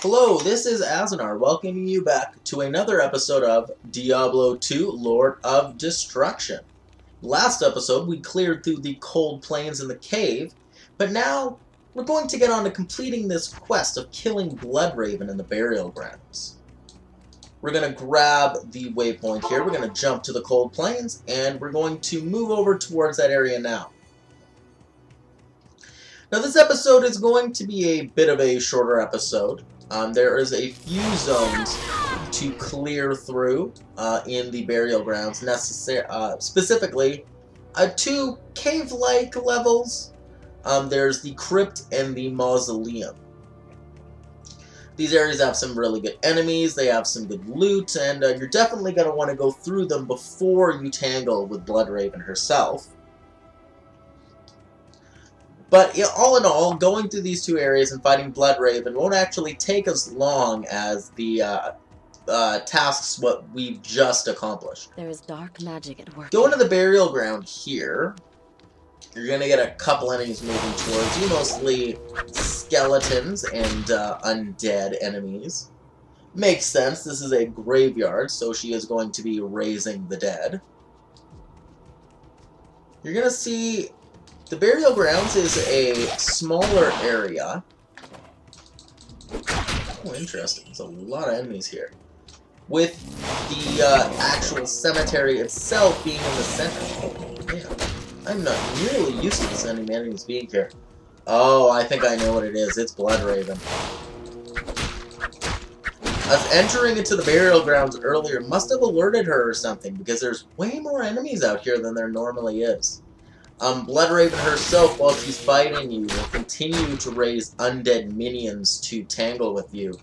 Hello, this is Azanar, welcoming you back to another episode of Diablo 2, Lord of Destruction. Last episode, we cleared through the cold plains in the cave, but now we're going to get on to completing this quest of killing Bloodraven in the burial grounds. We're going to grab the waypoint here, we're going to jump to the cold plains, and we're going to move over towards that area now. Now this episode is going to be a bit of a shorter episode. There is a few zones to clear through in the burial grounds, specifically two cave-like levels. There's the Crypt and the Mausoleum. These areas have some really good enemies, they have some good loot, and you're definitely going to want to go through them before you tangle with Bloodraven herself. But all in all, going through these two areas and fighting Bloodraven won't actually take as long as the tasks what we've just accomplished. There is dark magic at work. Go into the burial ground here. You're going to get a couple enemies moving towards you, mostly skeletons and undead enemies. Makes sense, this is a graveyard, so she is going to be raising the dead. You're going to see the burial grounds is a smaller area. Oh, interesting. There's a lot of enemies here. With the actual cemetery itself being in the center. Oh, man. I'm not nearly used to this enemies being here. Oh, I think I know what it is. It's Bloodraven. Us entering into the burial grounds earlier must have alerted her or something, because there's way more enemies out here than there normally is. Bloodraven herself, while she's fighting you, will continue to raise undead minions to tangle with you,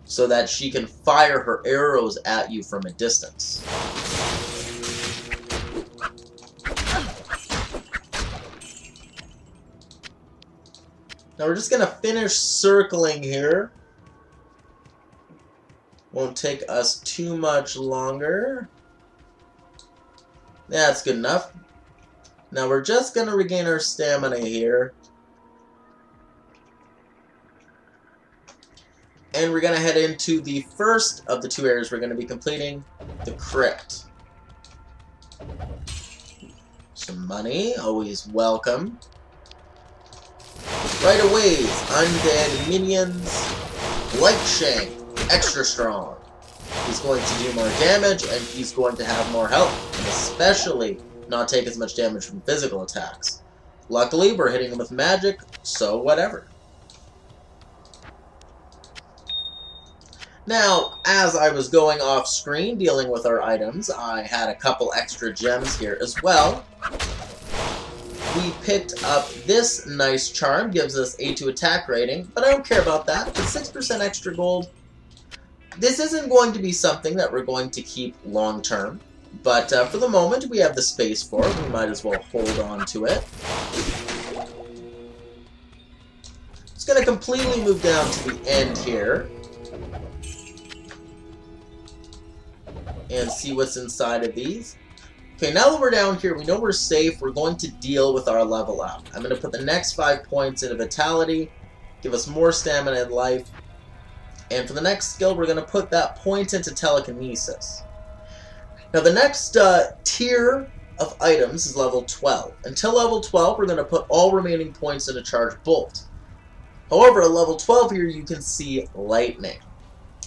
so that she can fire her arrows at you from a distance. Now we're just going to finish circling here. Won't take us too much longer. That's good enough. Now we're just going to regain our stamina here. And we're going to head into the first of the two areas we're going to be completing, the Crypt. Some money, always welcome. Right away, undead minions, Light Shank, extra strong. He's going to do more damage and he's going to have more health, and especially not take as much damage from physical attacks. Luckily, we're hitting him with magic, so whatever. Now, as I was going off screen dealing with our items, I had a couple extra gems here as well. We picked up this nice charm, gives us A2 attack rating, but I don't care about that. With 6% extra gold, this isn't going to be something that we're going to keep long term. But for the moment, we have the space for it. We might as well hold on to it. It's going to completely move down to the end here. And see what's inside of these. Okay, now that we're down here, we know we're safe. We're going to deal with our level up. I'm going to put the next 5 points into Vitality. Give us more stamina and life. And for the next skill, we're going to put that point into Telekinesis. Now the next tier of items is level 12. Until level 12, we're going to put all remaining points into Charge Bolt. However, at level 12 here, you can see Lightning.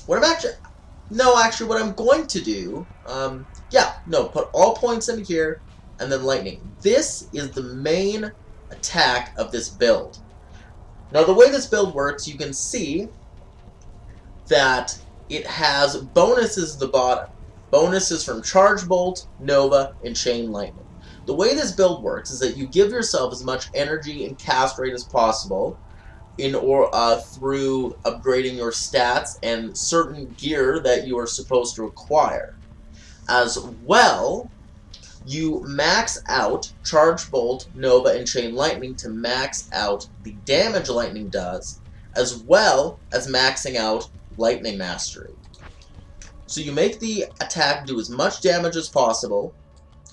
What I'm going to do, put all points into here, and then Lightning. This is the main attack of this build. Now the way this build works, you can see that it has bonuses at the bottom. Bonuses from Charge Bolt, Nova, and Chain Lightning. The way this build works is that you give yourself as much energy and cast rate as possible through upgrading your stats and certain gear that you are supposed to acquire. As well, you max out Charge Bolt, Nova, and Chain Lightning to max out the damage Lightning does, as well as maxing out Lightning Mastery. So you make the attack do as much damage as possible,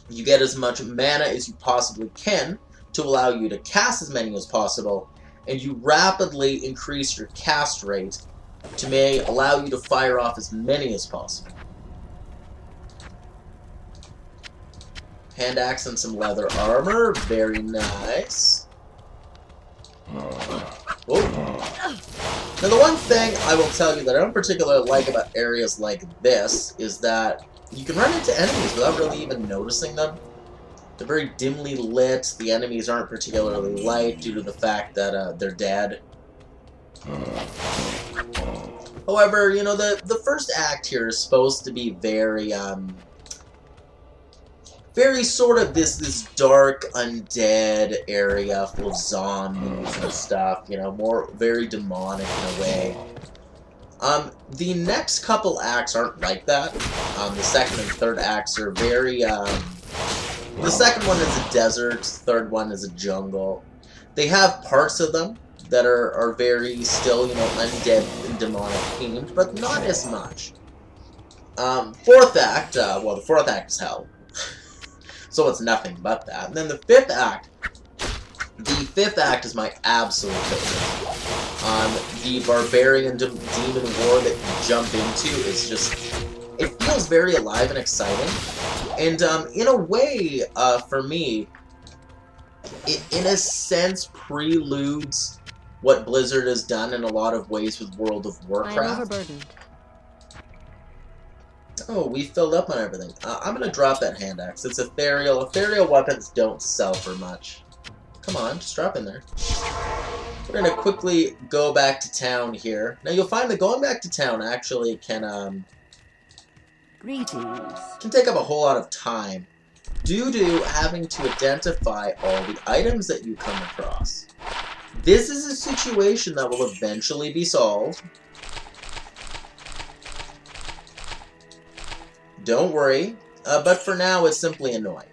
you get as much mana as you possibly can to allow you to cast as many as possible, and you rapidly increase your cast rate to may allow you to fire off as many as possible. Hand axe and some leather armor. Very nice. Oh. Now, the one thing I will tell you that I don't particularly like about areas like this is that you can run into enemies without really even noticing them. They're very dimly lit. The enemies aren't particularly light due to the fact that they're dead. However, you know, the first act here is supposed to be very, very sort of this dark, undead area full of zombies and stuff, you know, very demonic in a way. The next couple acts aren't like that. The second and third acts are very, the second one is a desert, third one is a jungle. They have parts of them that are very still, you know, undead and demonic themed, but not as much. Fourth act, well, the fourth act is hell. So it's nothing but that. And then the fifth act is my absolute favorite. The barbarian demon war that you jump into is just, it feels very alive and exciting. And in a way, for me, it in a sense preludes what Blizzard has done in a lot of ways with World of Warcraft. I'm overburdened. Oh, we filled up on everything. I'm gonna drop that hand axe. It's ethereal. Ethereal weapons don't sell for much. Come on, just drop in there. We're gonna quickly go back to town here. Now you'll find that going back to town actually can take up a whole lot of time due to having to identify all the items that you come across. This is a situation that will eventually be solved. Don't worry, but for now it's simply annoying.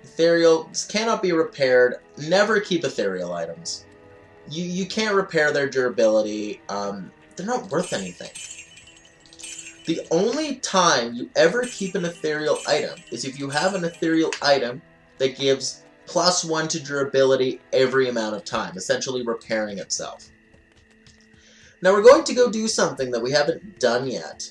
Ethereals cannot be repaired. Never keep ethereal items. You can't repair their durability. They're not worth anything. The only time you ever keep an ethereal item is if you have an ethereal item that gives +1 to durability every amount of time, essentially repairing itself. Now we're going to go do something that we haven't done yet.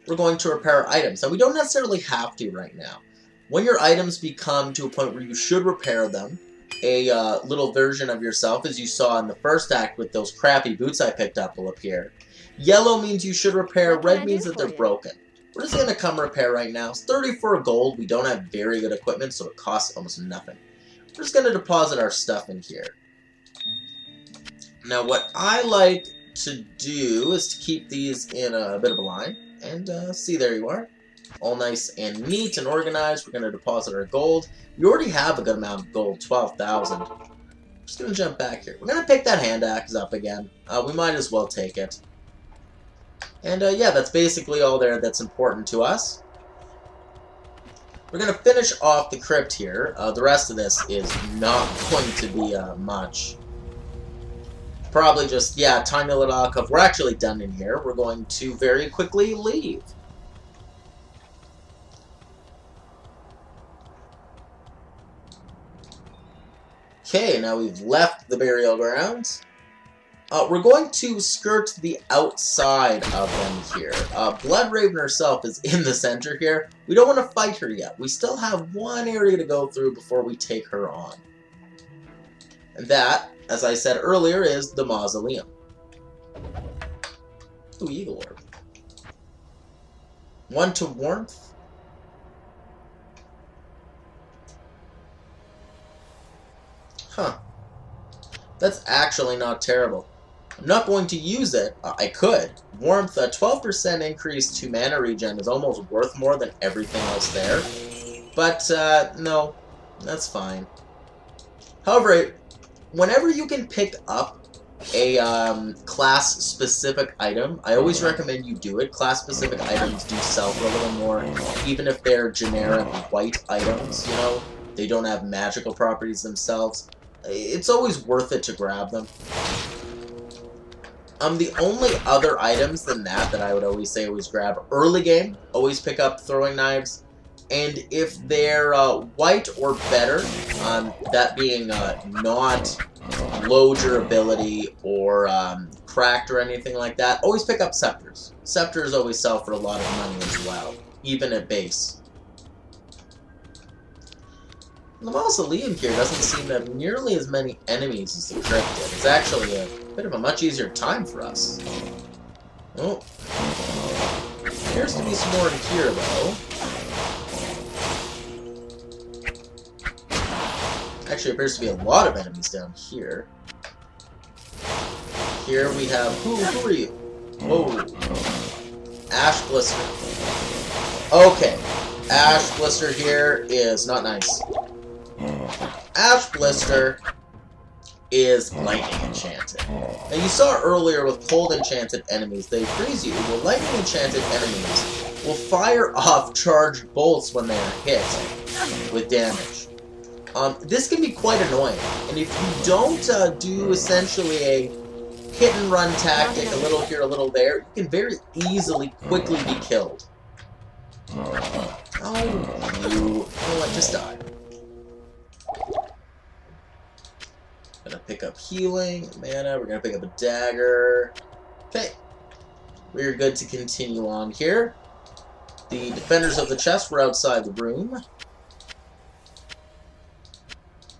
We're going to repair items. Now, we don't necessarily have to right now. When your items become to a point where you should repair them, a little version of yourself, as you saw in the first act with those crappy boots I picked up, will appear. Yellow means you should repair, red means that they're broken. We're just going to come repair right now. It's 34 gold. We don't have very good equipment, so it costs almost nothing. We're just going to deposit our stuff in here. Now, what I like to do is to keep these in a bit of a line. And see, there you are. All nice and neat and organized. We're going to deposit our gold. We already have a good amount of gold, 12,000. Just going to jump back here. We're going to pick that hand axe up again. We might as well take it. And yeah, that's basically all there that's important to us. We're going to finish off the crypt here. The rest of this is not going to be much. Probably just, yeah, tiny little alcove. We're actually done in here. We're going to very quickly leave. Okay, now we've left the burial grounds. We're going to skirt the outside of them here. Bloodraven herself is in the center here. We don't want to fight her yet. We still have one area to go through before we take her on. And that, as I said earlier, is the Mausoleum. Ooh, Eagle Orb. 1 to warmth. Huh. That's actually not terrible. I'm not going to use it. I could. Warmth, a 12% increase to mana regen is almost worth more than everything else there. But, no. That's fine. However, whenever you can pick up a class-specific item, I always recommend you do it. Class-specific items do sell for a little more, even if they're generic white items, you know? They don't have magical properties themselves. It's always worth it to grab them. The only other items than that I would always say always grab early game, always pick up throwing knives, and if they're white or better, that being not low durability or cracked or anything like that, always pick up scepters. Scepters always sell for a lot of money as well, even at base. The Mausoleum here doesn't seem to have nearly as many enemies as the Crypt did. It's actually a bit of a much easier time for us. Oh. Appears to be some more in here, though. Actually, appears to be a lot of enemies down here. Here we have... Who are you? Whoa. Ash Blister. Okay. Ash Blister here is not nice. Ash Blister is lightning enchanted. Now you saw earlier with cold enchanted enemies, they freeze you. Well, lightning enchanted enemies will fire off charged bolts when they are hit with damage. This can be quite annoying, and if you don't do essentially a hit-and-run tactic, a little here, a little there, you can very easily, quickly be killed. Oh, you know what, just die. Gonna pick up healing, mana, we're gonna pick up a dagger. Okay, we're good to continue on here. The defenders of the chest were outside the room.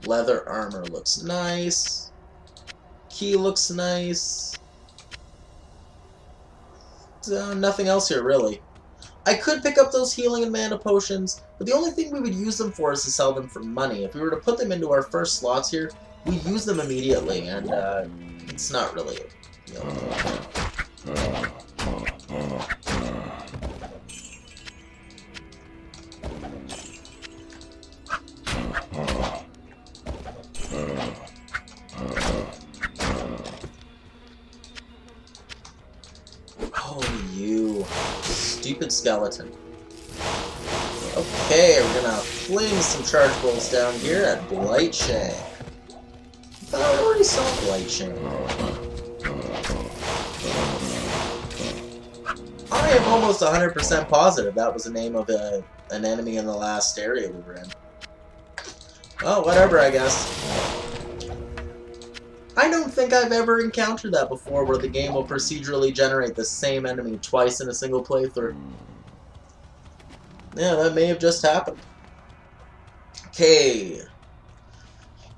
Leather armor looks nice. Key looks nice. Nothing else here, really. I could pick up those healing and mana potions, but the only thing we would use them for is to sell them for money. If we were to put them into our first slots here, we use them immediately, and it's not really, you know. Oh, you stupid skeleton. Okay, we're gonna fling some charge bolts down here at Blightshade. I thought I already saw Blightshade. I am almost 100% positive that was the name of an enemy in the last area we were in. Well, whatever, I guess. I don't think I've ever encountered that before, where the game will procedurally generate the same enemy twice in a single playthrough. Yeah, that may have just happened. Okay.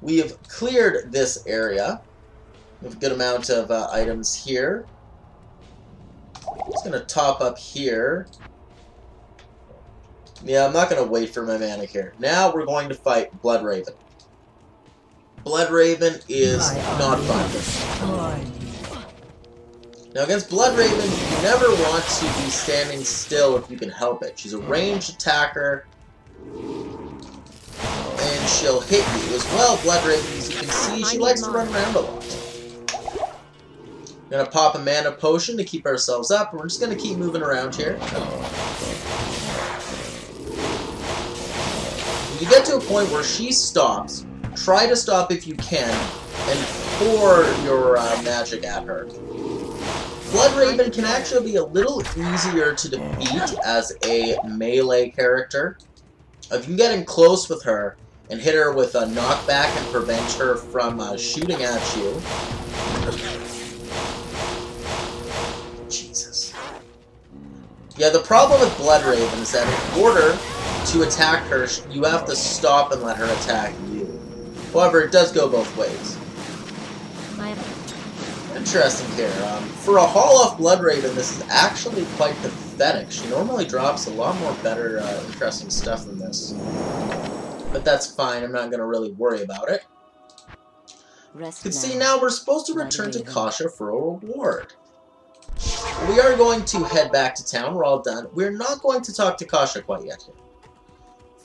We have cleared this area. We have a good amount of items here. Just gonna top up here. Yeah, I'm not gonna wait for my mana here. Now we're going to fight Bloodraven. Bloodraven is not fun. Now against Bloodraven, you never want to be standing still if you can help it. She's a ranged attacker, and she'll hit you as well. Bloodraven, as you can see, she likes to run around a lot. We're gonna pop a mana potion to keep ourselves up, and we're just gonna keep moving around here. When you get to a point where she stops, try to stop if you can, and pour your magic at her. Bloodraven can actually be a little easier to defeat as a melee character. If you can get in close with her and hit her with a knockback and prevent her from shooting at you. Jesus. Yeah, the problem with Bloodraven is that in order to attack her, you have to stop and let her attack you. However, it does go both ways. Interesting here. For a haul-off Bloodraven, this is actually quite pathetic. She normally drops a lot more better, interesting stuff than this. But that's fine. I'm not going to really worry about it. You can see now we're supposed to return to Kasha for a reward. We are going to head back to town. We're all done. We're not going to talk to Kasha quite yet.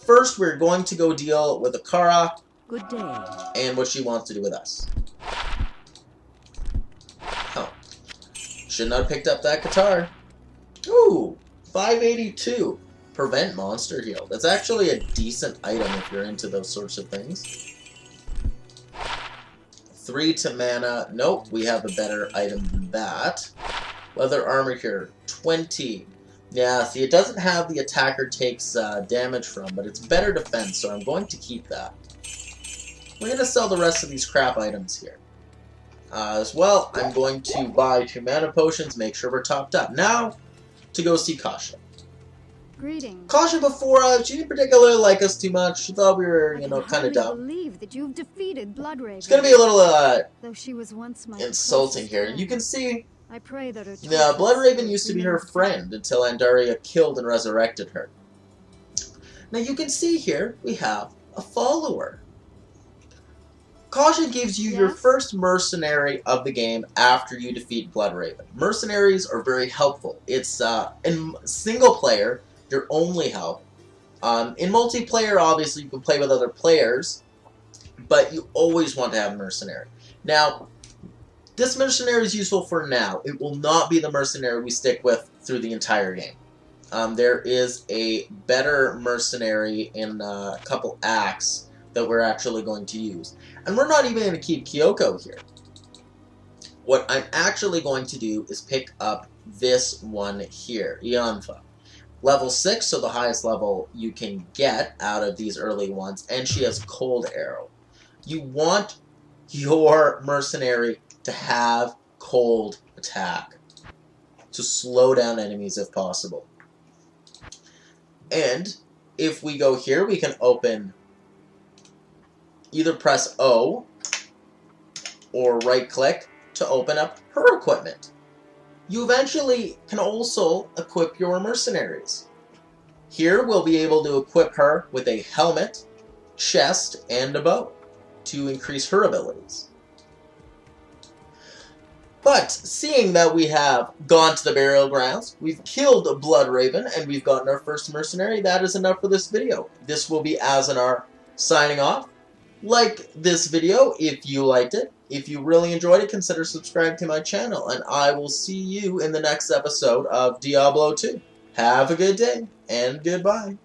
First, we're going to go deal with Akara. Good day. And what she wants to do with us. Oh. Should not have picked up that guitar. Ooh, 582. Prevent monster heal. That's actually a decent item if you're into those sorts of things. 3 to mana. Nope, we have a better item than that. Leather armor here, 20. Yeah, see, it doesn't have the attacker takes damage from, but it's better defense, so I'm going to keep that. We're going to sell the rest of these crap items here. As well, I'm going to buy 2 mana potions, make sure we're topped up. Now, to go see Kasha. Greetings. Kasha before, she didn't particularly like us too much. She thought we were, you know, kind of dumb. I believe that you've defeated Bloodraven. It's gonna be a little, though she was once my insulting here. friend. You can see, I pray that her Bloodraven used to be her friend until Andaria killed and resurrected her. Now you can see here, we have a follower. Kasha gives you your first mercenary of the game after you defeat Bloodraven. Mercenaries are very helpful. It's, in single player, your only help. In multiplayer, obviously, you can play with other players, but you always want to have a mercenary. Now, this mercenary is useful for now. It will not be the mercenary we stick with through the entire game. There is a better mercenary in a couple acts that we're actually going to use. And we're not even going to keep Kyoko here. What I'm actually going to do is pick up this one here, Ianfa. Level 6, so the highest level you can get out of these early ones, and she has Cold Arrow. You want your mercenary to have cold attack to slow down enemies if possible. And if we go here, we can open, either press O or right click to open up her equipment. You eventually can also equip your mercenaries. Here we'll be able to equip her with a helmet, chest, and a bow to increase her abilities. But seeing that we have gone to the burial grounds, we've killed Bloodraven, and we've gotten our first mercenary, that is enough for this video. This will be Azanar signing off. Like this video if you liked it. If you really enjoyed it, consider subscribing to my channel, and I will see you in the next episode of Diablo 2. Have a good day, and goodbye.